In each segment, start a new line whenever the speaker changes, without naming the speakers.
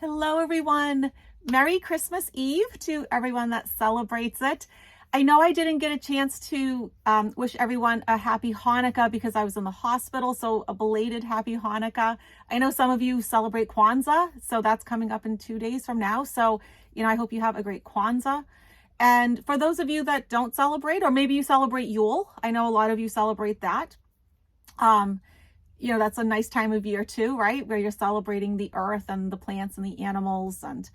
Hello, everyone. Merry Christmas Eve to everyone that celebrates it. I know I didn't get a chance to wish everyone a happy Hanukkah because I was in the hospital, so a belated happy Hanukkah. I know some of you celebrate Kwanzaa, so that's coming up in 2 days from now. So, I hope you have a great Kwanzaa. And for those of you that don't celebrate, or maybe you celebrate Yule, I know a lot of you celebrate that. That's a nice time of year too, right? Where you're celebrating the earth and the plants and the animals. And,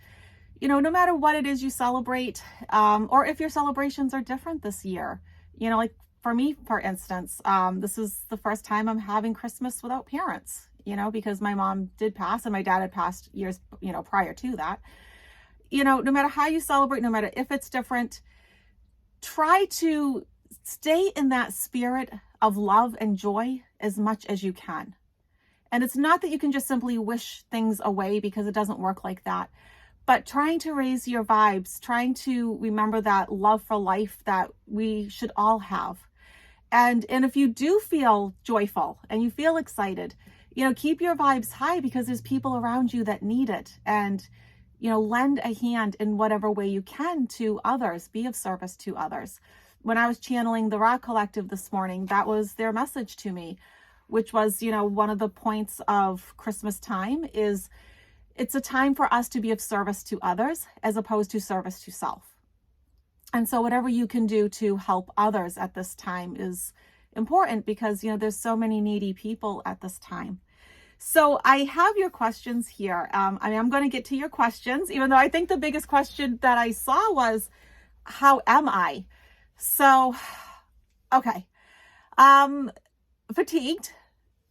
no matter what it is you celebrate, or if your celebrations are different this year, like for me, for instance, this is the first time I'm having Christmas without parents, because my mom did pass and my dad had passed years, prior to that. No matter how you celebrate, no matter if it's different, try to stay in that spirit of love and joy as much as you can. And it's not that you can just simply wish things away, because it doesn't work like that, but trying to raise your vibes, trying to remember that love for life that we should all have. And if you do feel joyful and you feel excited, keep your vibes high, because there's people around you that need it. And, lend a hand in whatever way you can to others, be of service to others. When I was channeling the Rock Collective this morning, that was their message to me, which was, one of the points of Christmas time is it's a time for us to be of service to others as opposed to service to self. And so whatever you can do to help others at this time is important, because, there's so many needy people at this time. So I have your questions here. I'm going to get to your questions, even though I think the biggest question that I saw was, how am I? So, okay. Fatigued,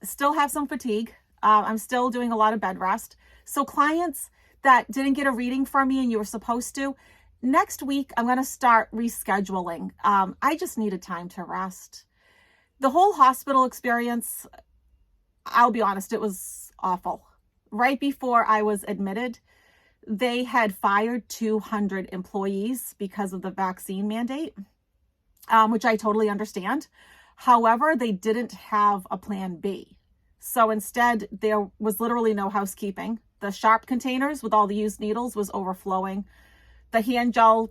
still have some fatigue. I'm still doing a lot of bed rest. So clients that didn't get a reading from me and you were supposed to, next week, I'm going to start rescheduling. I just needed time to rest. The whole hospital experience, I'll be honest, it was awful. Right before I was admitted, they had fired 200 employees because of the vaccine mandate. Which I totally understand. However, they didn't have a plan B. So instead, there was literally no housekeeping. The sharp containers with all the used needles was overflowing. The hand gel,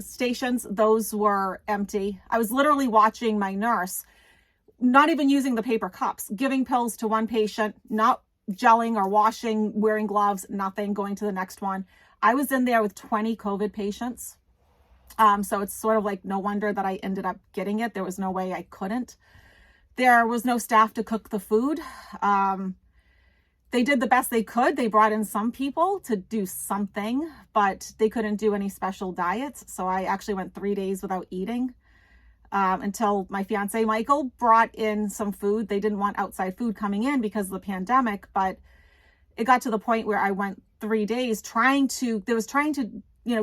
stations, those were empty. I was literally watching my nurse, not even using the paper cups, giving pills to one patient, not gelling or washing, wearing gloves, nothing, going to the next one. I was in there with 20 COVID patients. So it's sort of like no wonder that I ended up getting it. There was no way I couldn't. There was no staff to cook the food. They did the best they could. They brought in some people to do something, but they couldn't do any special diets. So I actually went 3 days without eating until my fiance, Michael, brought in some food. They didn't want outside food coming in because of the pandemic, but it got to the point where I went 3 days trying to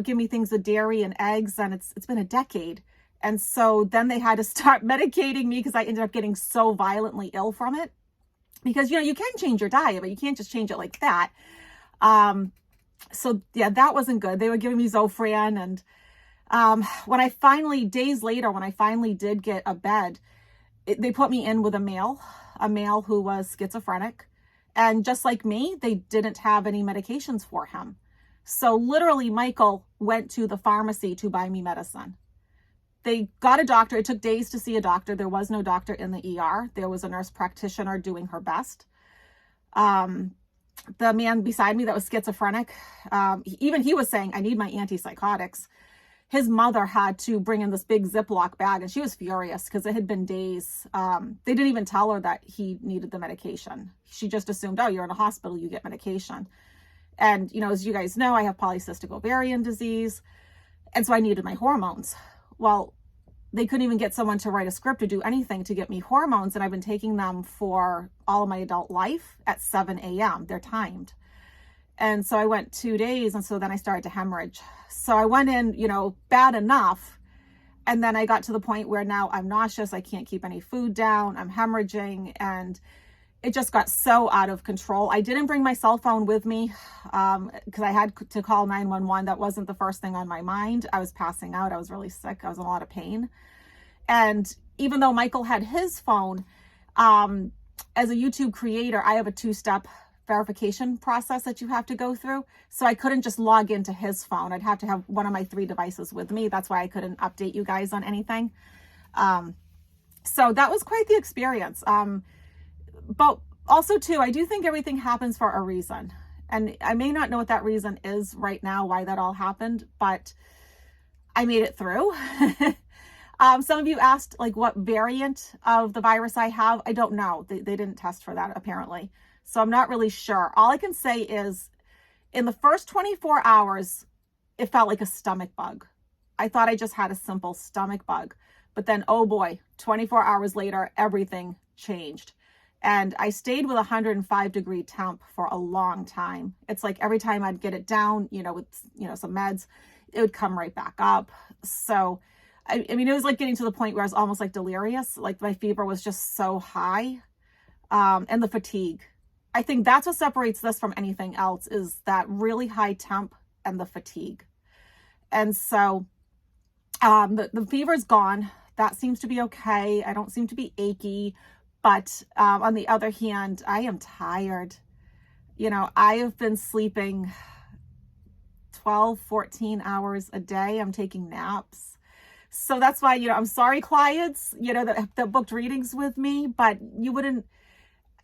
give me things with dairy and eggs, and it's been a decade. And so then they had to start medicating me because I ended up getting so violently ill from it. Because, you can change your diet, but you can't just change it like that. So yeah, that wasn't good. They were giving me Zofran. And days later, when I finally did get a bed, they put me in with a male who was schizophrenic. And just like me, they didn't have any medications for him. So literally, Michael went to the pharmacy to buy me medicine. They got a doctor. It took days to see a doctor. There was no doctor in the ER. There was a nurse practitioner doing her best. The man beside me that was schizophrenic, even he was saying, I need my antipsychotics. His mother had to bring in this big Ziploc bag, and she was furious because it had been days. They didn't even tell her that he needed the medication. She just assumed, oh, you're in a hospital, you get medication. And, as you guys know, I have polycystic ovarian disease. And so I needed my hormones. Well, they couldn't even get someone to write a script or do anything to get me hormones. And I've been taking them for all of my adult life at 7 a.m. They're timed. And so I went 2 days. And so then I started to hemorrhage. So I went in, bad enough. And then I got to the point where now I'm nauseous. I can't keep any food down. I'm hemorrhaging. And it just got so out of control. I didn't bring my cell phone with me because I had to call 911. That wasn't the first thing on my mind. I was passing out. I was really sick. I was in a lot of pain. And even though Michael had his phone, as a YouTube creator, I have a 2-step verification process that you have to go through. So I couldn't just log into his phone. I'd have to have one of my 3 devices with me. That's why I couldn't update you guys on anything. So that was quite the experience. But also too, I do think everything happens for a reason. And I may not know what that reason is right now, why that all happened, but I made it through. Some of you asked like what variant of the virus I have. I don't know. They didn't test for that apparently. So I'm not really sure. All I can say is in the first 24 hours, it felt like a stomach bug. I thought I just had a simple stomach bug, but then, oh boy, 24 hours later, everything changed. And I stayed with 105-degree temp for a long time. It's like every time I'd get it down, with, some meds, it would come right back up. So, I mean, it was like getting to the point where I was almost like delirious. Like my fever was just so high. And the fatigue. I think that's what separates this from anything else, is that really high temp and the fatigue. And so the fever's gone. That seems to be okay. I don't seem to be achy. But on the other hand, I am tired. I have been sleeping 12, 14 hours a day. I'm taking naps. So that's why, I'm sorry, clients, that booked readings with me, but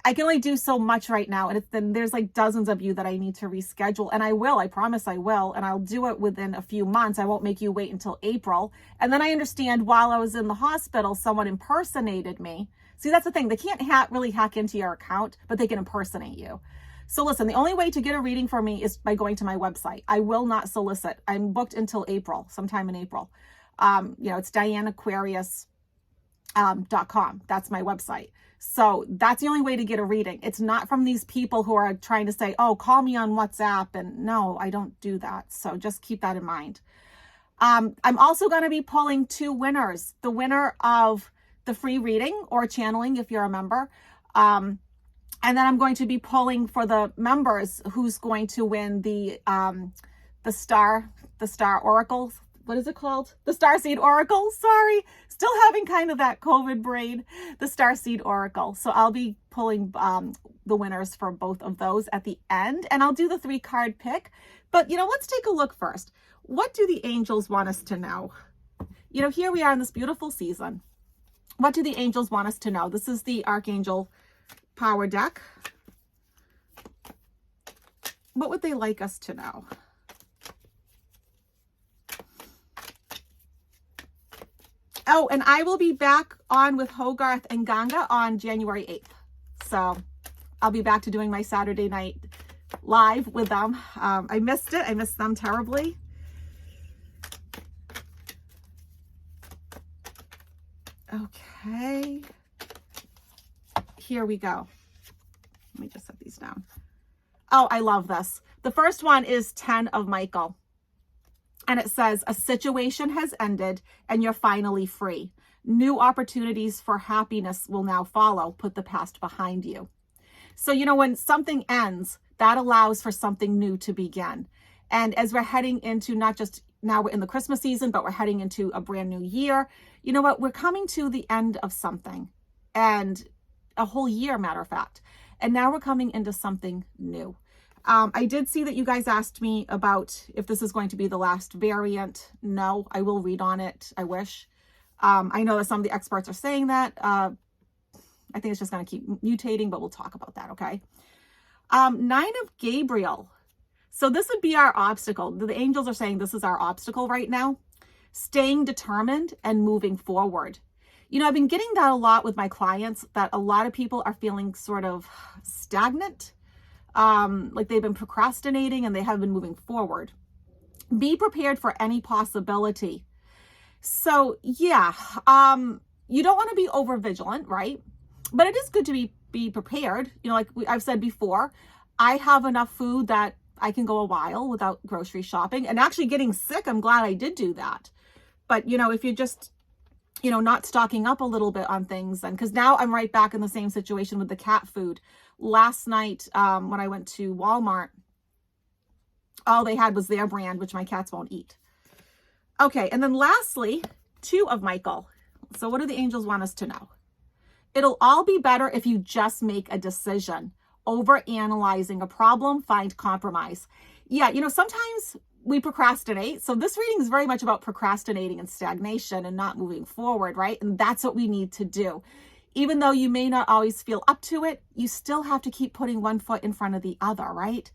I can only do so much right now. And then there's like dozens of you that I need to reschedule, and I promise I will. And I'll do it within a few months. I won't make you wait until April. And then I understand while I was in the hospital, someone impersonated me. See, that's the thing. They can't really hack into your account, but they can impersonate you. So listen, the only way to get a reading from me is by going to my website. I will not solicit. I'm booked until April, sometime in April. It's DianeAquarius.com. That's my website. So that's the only way to get a reading. It's not from these people who are trying to say, oh, call me on WhatsApp. And no, I don't do that. So just keep that in mind. I'm also going to be pulling 2 winners. The winner of the free reading or channeling, if you're a member. And then I'm going to be pulling for the members who's going to win the star oracle. What is it called? The Starseed Oracle. Sorry. Still having kind of that COVID brain. The Starseed Oracle. So I'll be pulling the winners for both of those at the end. And I'll do the 3-card pick. But, let's take a look first. What do the angels want us to know? Here we are in this beautiful season. What do the angels want us to know? This is the Archangel Power Deck. What would they like us to know? Oh, and I will be back on with Hogarth and Ganga on January 8th. So I'll be back to doing my Saturday night live with them. I missed it. I missed them terribly. Okay. Here we go. Let me just set these down. Oh, I love this. The first one is 10 of Michael. And it says, a situation has ended and you're finally free. New opportunities for happiness will now follow. Put the past behind you. So, when something ends, that allows for something new to begin. And as we're heading into not just now we're in the Christmas season, but we're heading into a brand new year. You know what? We're coming to the end of something, and a whole year, matter of fact. And now we're coming into something new. I did see that you guys asked me about if this is going to be the last variant. No, I will read on it. I wish. I know that some of the experts are saying that. I think it's just going to keep mutating, but we'll talk about that, okay? 9 of Gabriel. So this would be our obstacle. The angels are saying this is our obstacle right now. Staying determined and moving forward. I've been getting that a lot with my clients, that a lot of people are feeling sort of stagnant. Like they've been procrastinating and they haven't been moving forward. Be prepared for any possibility. So yeah, you don't want to be over vigilant, right? But it is good to be prepared. Like I've said before, I have enough food that I can go a while without grocery shopping. And actually getting sick, I'm glad I did do that. But if you're just, not stocking up a little bit on things, and because now I'm right back in the same situation with the cat food. Last night, when I went to Walmart, all they had was their brand, which my cats won't eat. Okay, and then lastly, 2 of Michael. So what do the angels want us to know? It'll all be better if you just make a decision. over analyzing a problem, find compromise. Yeah, sometimes we procrastinate. So this reading is very much about procrastinating and stagnation and not moving forward, right? And that's what we need to do. Even though you may not always feel up to it, you still have to keep putting one foot in front of the other, right?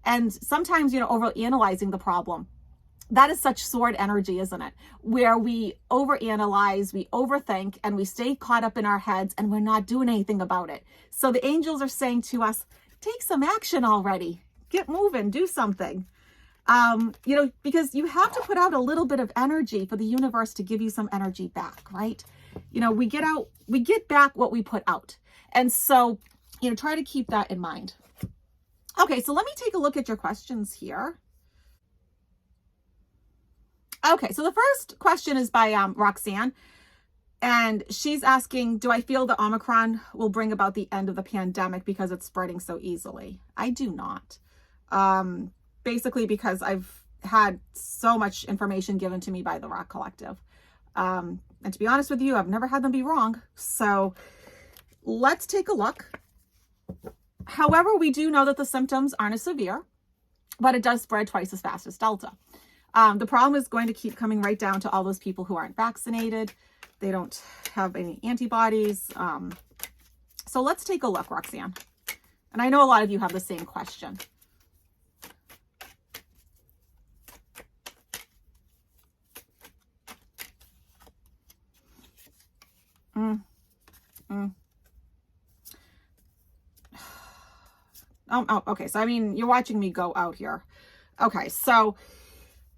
And sometimes, over analyzing the problem, that is such sword energy, isn't it? Where we overanalyze, we overthink, and we stay caught up in our heads and we're not doing anything about it. So the angels are saying to us, take some action already. Get moving, do something. Because you have to put out a little bit of energy for the universe to give you some energy back, right? We get back what we put out. And so, try to keep that in mind. Okay, so let me take a look at your questions here. Okay, so the first question is by Roxanne, and she's asking, do I feel that Omicron will bring about the end of the pandemic because it's spreading so easily? I do not. Basically because I've had so much information given to me by the Rock Collective. And to be honest with you, I've never had them be wrong. So let's take a look. However, we do know that the symptoms aren't as severe, but it does spread twice as fast as Delta. The problem is going to keep coming right down to all those people who aren't vaccinated. They don't have any antibodies. So let's take a look, Roxanne. And I know a lot of you have the same question. Okay. So, you're watching me go out here. Okay. So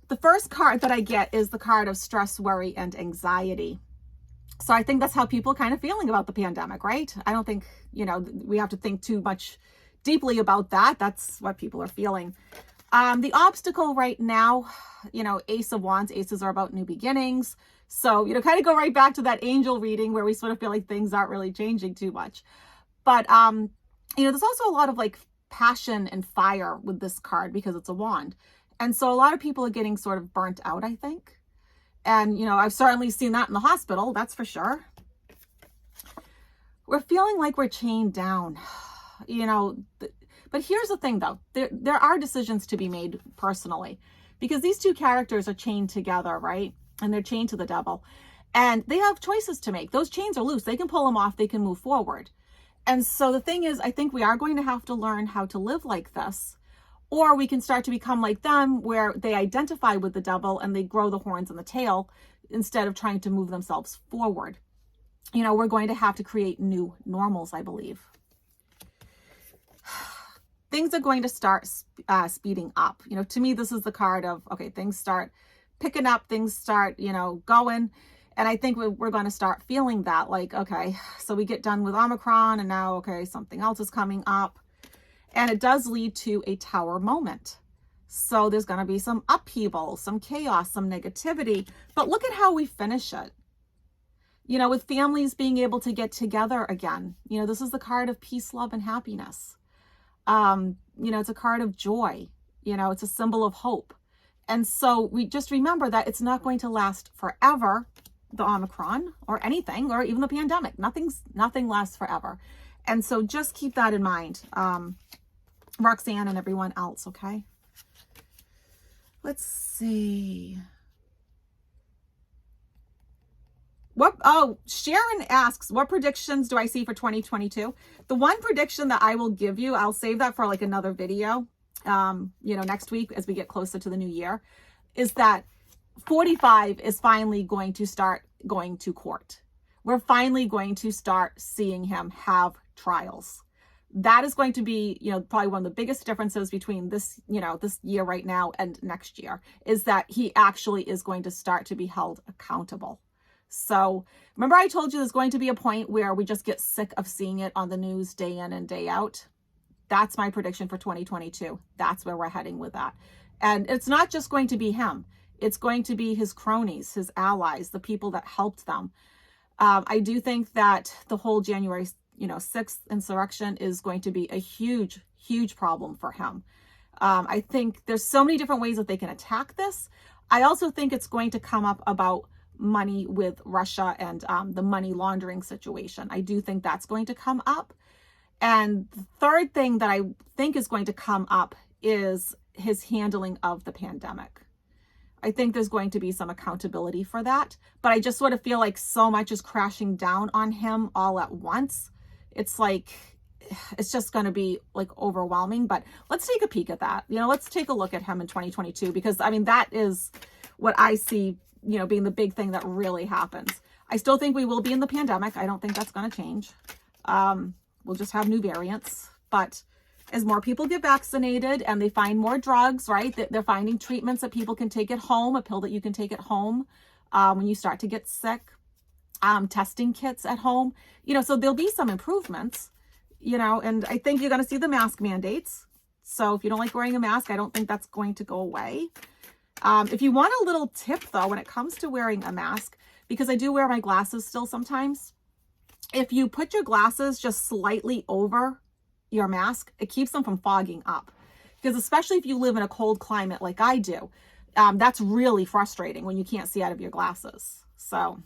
the first card that I get is the card of stress, worry, and anxiety. So I think that's how people are kind of feeling about the pandemic, right? I don't think, we have to think too much deeply about that. That's what people are feeling. The obstacle right now, Ace of Wands, aces are about new beginnings. So, kind of go right back to that angel reading where we sort of feel like things aren't really changing too much. But, there's also a lot of like passion and fire with this card because it's a wand. And so a lot of people are getting sort of burnt out, I think. And, I've certainly seen that in the hospital, that's for sure. We're feeling like we're chained down, but here's the thing though, there are decisions to be made personally because these two characters are chained together, right? And they're chained to the devil and they have choices to make. Those chains are loose. They can pull them off. They can move forward. And so the thing is, I think we are going to have to learn how to live like this, or we can start to become like them where they identify with the devil and they grow the horns and the tail instead of trying to move themselves forward. We're going to have to create new normals, I believe. Things are going to start speeding up. To me, this is the card of, okay, things start picking up, things start, going. And I think we're going to start feeling that like, okay, so we get done with Omicron and now, okay, something else is coming up. And it does lead to a tower moment. So there's going to be some upheaval, some chaos, some negativity. But look at how we finish it. With families being able to get together again. This is the card of peace, love, and happiness. It's a card of joy. It's a symbol of hope. And so we just remember that it's not going to last forever, the Omicron or anything, or even the pandemic. Nothing lasts forever. And so just keep that in mind, Roxanne and everyone else, okay? Let's see. Sharon asks, what predictions do I see for 2022? The one prediction that I will give you, I'll save that for like another video, next week as we get closer to the new year, is that 45 is finally going to start going to court. We're finally going to start seeing him have trials. That is going to be, probably one of the biggest differences between this, this year right now and next year, is that he actually is going to start to be held accountable. So remember I told you there's going to be a point where we just get sick of seeing it on the news day in and day out. That's my prediction for 2022. That's where we're heading with that. And it's not just going to be him. It's going to be his cronies, his allies, the people that helped them. I do think that the whole January 6th insurrection is going to be a huge, huge problem for him. I think there's so many different ways that they can attack this. I also think it's going to come up about money with Russia and the money laundering situation. I do think that's going to come up. And the third thing that I think is going to come up is his handling of the pandemic. I think there's going to be some accountability for that, but I just sort of feel like so much is crashing down on him all at once. It's like, it's just going to be like overwhelming, but let's take a peek at that. Let's take a look at him in 2022, because I mean, that is what I see, being the big thing that really happens. I still think we will be in the pandemic. I don't think that's going to change. We'll just have new variants, but as more people get vaccinated and they find more drugs, right? They're finding treatments that people can take at home, a pill that you can take at home when you start to get sick, testing kits at home, so there'll be some improvements, and I think you're going to see the mask mandates. So if you don't like wearing a mask, I don't think that's going to go away. If you want a little tip though, when it comes to wearing a mask, because I do wear my glasses still sometimes, if you put your glasses just slightly over your mask, it keeps them from fogging up, because especially if you live in a cold climate like I do, that's really frustrating when you can't see out of your glasses. So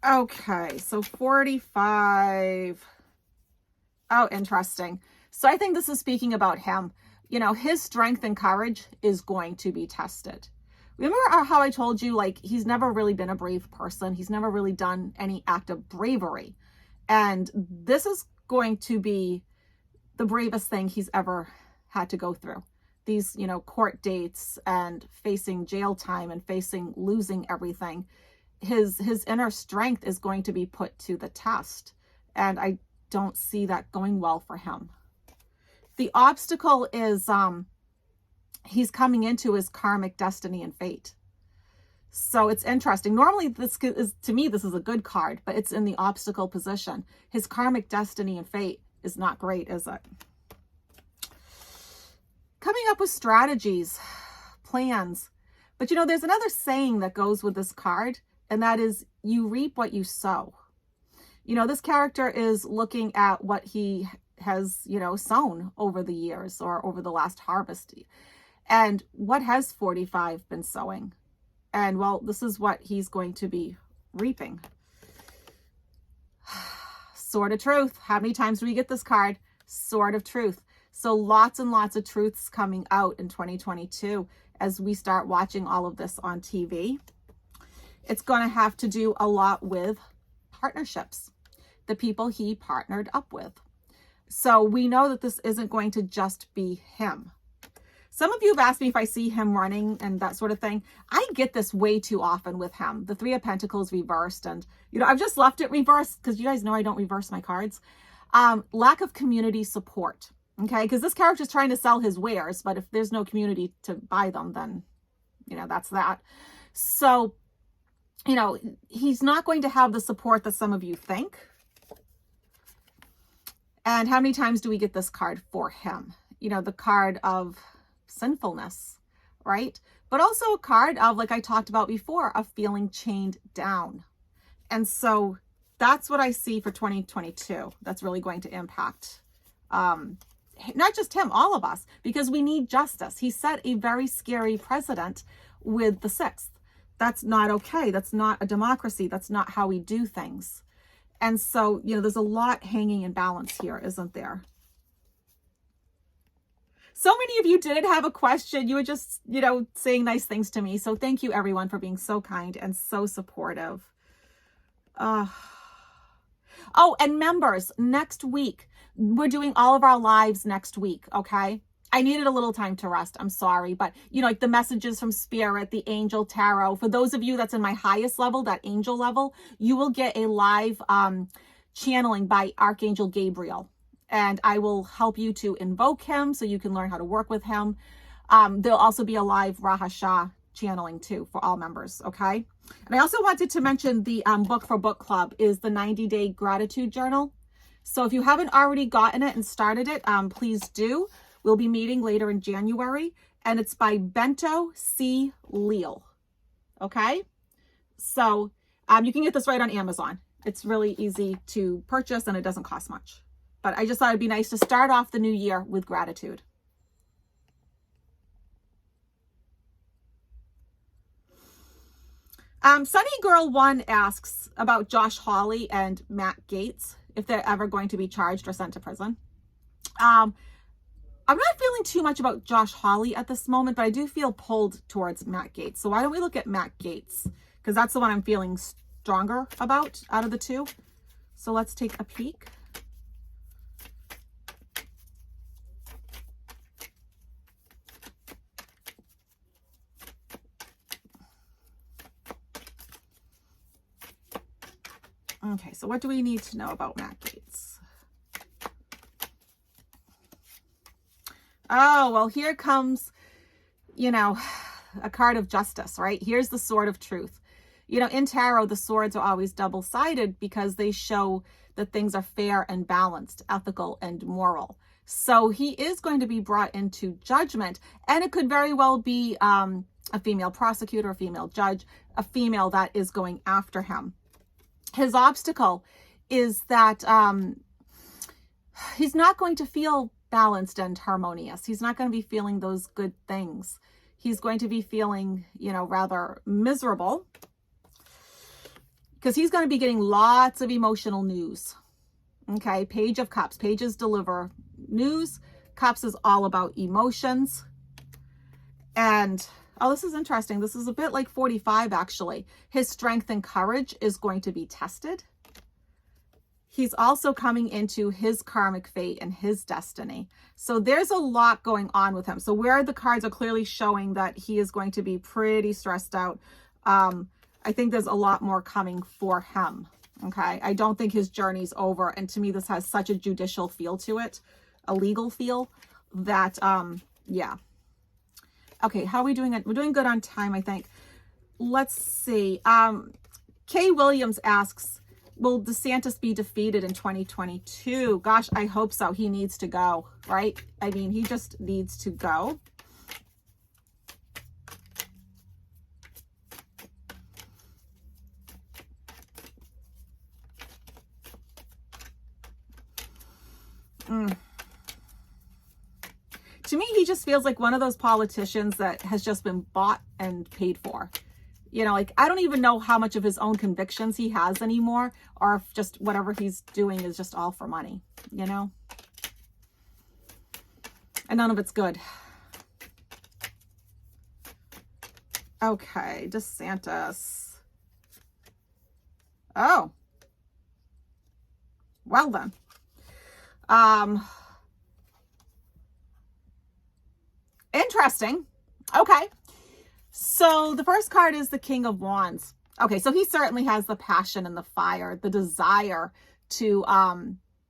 okay, so 45. Oh, interesting. So I think this is speaking about him. His strength and courage is going to be tested. Remember how I told you, like, he's never really been a brave person. He's never really done any act of bravery. And this is going to be the bravest thing he's ever had to go through. These, court dates and facing jail time and facing losing everything. His inner strength is going to be put to the test. And I don't see that going well for him. The obstacle is he's coming into his karmic destiny and fate. So it's interesting. Normally this is, to me, this is a good card, but it's in the obstacle position. His karmic destiny and fate is not great, is it? Coming up with strategies, plans. But there's another saying that goes with this card, and that is, you reap what you sow. This character is looking at what he has, sown over the years or over the last harvest. And what has 45 been sowing? And well, this is what he's going to be reaping. Sword of truth. How many times do we get this card? Sword of truth. So lots and lots of truths coming out in 2022 as we start watching all of this on TV. It's going to have to do a lot with partnerships, the people he partnered up with. So we know that this isn't going to just be him. Some of you have asked me if I see him running and that sort of thing. I get this way too often with him. The Three of Pentacles reversed, and I've just left it reversed because you guys know I don't reverse my cards. Lack of community support. Okay, because this character is trying to sell his wares, but if there's no community to buy them, then that's that. So he's not going to have the support that some of you think. And how many times do we get this card for him? The card of sinfulness, right? But also a card of, like I talked about before, of feeling chained down. And so that's what I see for 2022. That's really going to impact not just him, all of us, because we need justice. He set a very scary precedent with the 6th. That's not okay. That's not a democracy. That's not how we do things. And so, there's a lot hanging in balance here, isn't there? So many of you didn't have a question. You were just, saying nice things to me. So thank you, everyone, for being so kind and so supportive. Oh, and members, next week, we're doing all of our lives next week, okay? I needed a little time to rest. I'm sorry. But, like the messages from Spirit, the Angel Tarot, for those of you that's in my highest level, that angel level, you will get a live channeling by Archangel Gabriel. And I will help you to invoke him so you can learn how to work with him. There'll also be a live Rahasha channeling too for all members, okay? And I also wanted to mention the book for book club is the 90-day gratitude journal. So if you haven't already gotten it and started it, please do. We'll be meeting later in January, and it's by Bento C. Leal, okay? So you can get this right on Amazon. It's really easy to purchase, and it doesn't cost much. But I just thought it'd be nice to start off the new year with gratitude. Sunny Girl 1 asks about Josh Hawley and Matt Gaetz, if they're ever going to be charged or sent to prison. I'm not feeling too much about Josh Hawley at this moment, but I do feel pulled towards Matt Gaetz. So why don't we look at Matt Gaetz? Because that's the one I'm feeling stronger about out of the two. So let's take a peek. Okay, so what do we need to know about Matt Gaetz? Oh, well, here comes, you know, a card of justice, right? Here's the sword of truth. You know, in tarot, the swords are always double-sided because they show that things are fair and balanced, ethical and moral. So he is going to be brought into judgment, and it could very well be a female prosecutor, a female judge, a female that is going after him. His obstacle is that he's not going to feel balanced and harmonious. He's not going to be feeling those good things. He's going to be feeling, you know, rather miserable because he's going to be getting lots of emotional news. Okay, Page of Cups. Pages deliver news. Cups is all about emotions. And oh, this is interesting. This is a bit like 45, actually. His strength and courage is going to be tested. He's also coming into his karmic fate and his destiny. So there's a lot going on with him. So where the cards are clearly showing that he is going to be pretty stressed out, I think there's a lot more coming for him. Okay, I don't think his journey's over. And to me, this has such a judicial feel to it, a legal feel, that, yeah. Okay, how are we doing it? We're doing good on time, I think. Let's see. Kay Williams asks, will DeSantis be defeated in 2022? Gosh, I hope so. He needs to go, right? I mean, he just needs to go. To me, he just feels like one of those politicians that has just been bought and paid for. You know, like, I don't even know how much of his own convictions he has anymore, or if just whatever he's doing is just all for money, you know? And none of it's good. Okay, DeSantis. Oh. Well then. Interesting. Okay. So the first card is the King of Wands. Okay, so he certainly has the passion and the fire, the desire to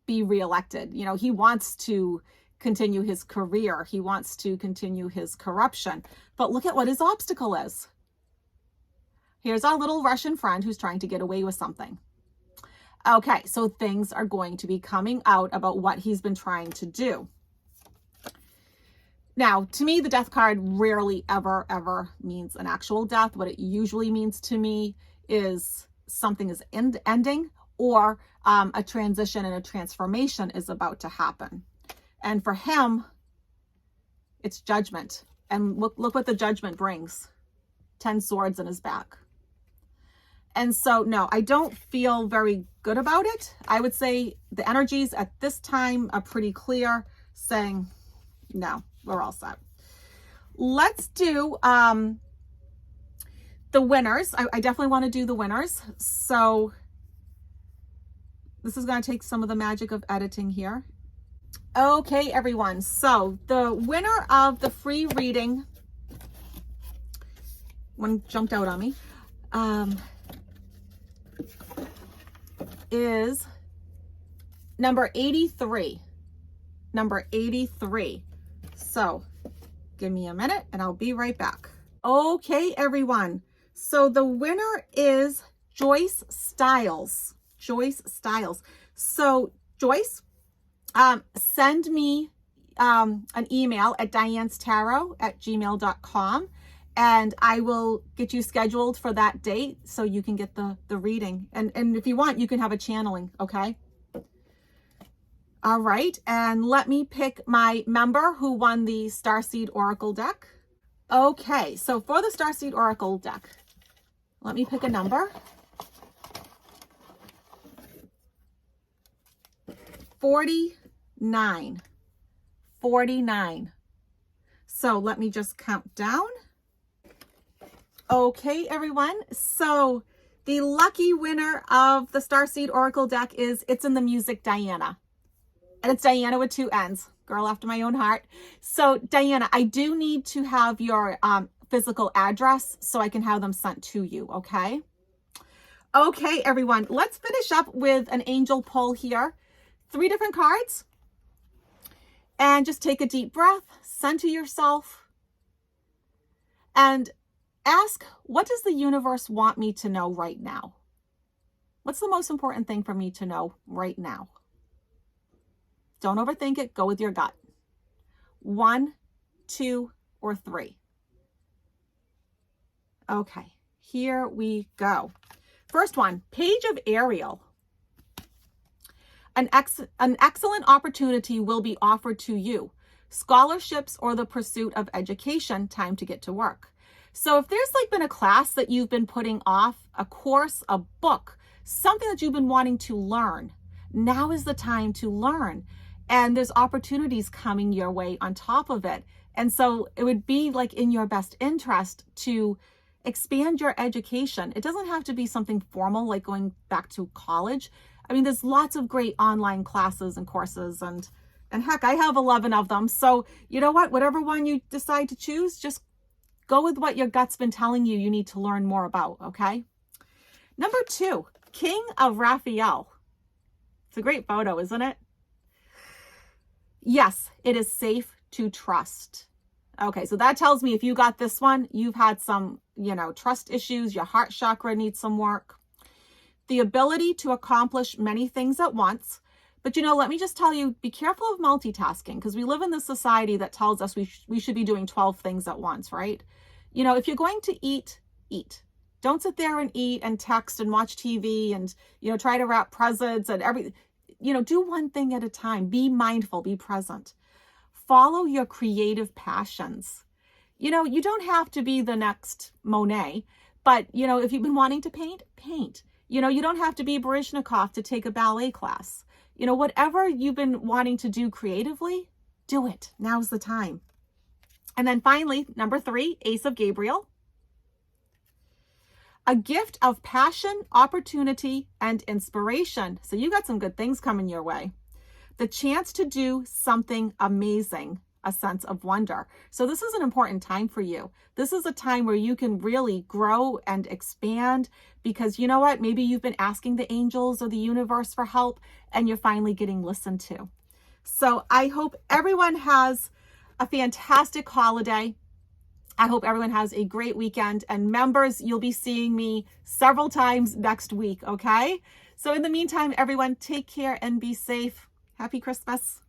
be reelected. You know, he wants to continue his career. He wants to continue his corruption. But look at what his obstacle is. Here's our little Russian friend who's trying to get away with something. Okay, so things are going to be coming out about what he's been trying to do. Now, to me, the death card rarely ever means an actual death. What it usually means to me is something is ending, or a transition and a transformation is about to happen. And for him, it's judgment. And look what the judgment brings. 10 swords in his back. And so, no, I don't feel very good about it. I would say the energies at this time are pretty clear, saying, no, we're all set. Let's do the winners. I definitely want to do the winners. So this is going to take some of the magic of editing here. Okay, everyone. So the winner of the free reading, one jumped out on me, is number 83. Number 83. So give me a minute and I'll be right back. Okay, everyone. So the winner is Joyce Styles. Joyce Styles. So Joyce, send me an email at dianestarot@gmail.com and I will get you scheduled for that date so you can get the reading. And if you want, you can have a channeling, okay? All right, and let me pick my member who won the Starseed Oracle deck. Okay, so for the Starseed Oracle deck, Let me pick a number. 49. 49. So let me just count down. Okay, everyone. So the lucky winner of the Starseed Oracle deck it's in the music Diana. And it's Diana with 2 N's. Girl after my own heart. So Diana, I do need to have your physical address so I can have them sent to you, okay? Okay, everyone. Let's finish up with an angel pull here. 3 different cards. And just take a deep breath, center yourself, and ask, what does the universe want me to know right now? What's the most important thing for me to know right now? Don't overthink it. Go with your gut. 1, 2, or 3. Okay, here we go. First one, Page of Ariel. An excellent opportunity will be offered to you. Scholarships or the pursuit of education, time to get to work. So if there's been a class that you've been putting off, a course, a book, something that you've been wanting to learn, now is the time to learn. And there's opportunities coming your way on top of it. And so it would be in your best interest to expand your education. It doesn't have to be something formal like going back to college. I mean, there's lots of great online classes and courses, and heck, I have 11 of them. So you know what, whatever one you decide to choose, just go with what your gut's been telling you need to learn more about, okay? Number 2, King of Raphael. It's a great photo, isn't it? Yes, it is safe to trust. Okay, so that tells me if you got this one, you've had some, trust issues, your heart chakra needs some work. The ability to accomplish many things at once. But, let me just tell you, be careful of multitasking, because we live in this society that tells us we should be doing 12 things at once, right? If you're going to eat, eat. Don't sit there and eat and text and watch TV and, try to wrap presents and everything. Do one thing at a time. Be mindful, be present. Follow your creative passions. You don't have to be the next Monet, but, if you've been wanting to paint, paint. You don't have to be Baryshnikov to take a ballet class. Whatever you've been wanting to do creatively, do it. Now's the time. And then finally, number 3, Ace of Gabriel. A gift of passion, opportunity, and inspiration. So you got some good things coming your way. The chance to do something amazing, a sense of wonder. So this is an important time for you. This is a time where you can really grow and expand, because you know what? Maybe you've been asking the angels or the universe for help and you're finally getting listened to. So I hope everyone has a fantastic holiday. I hope everyone has a great weekend, and members, you'll be seeing me several times next week, okay? So in the meantime, everyone, take care and be safe. Happy Christmas.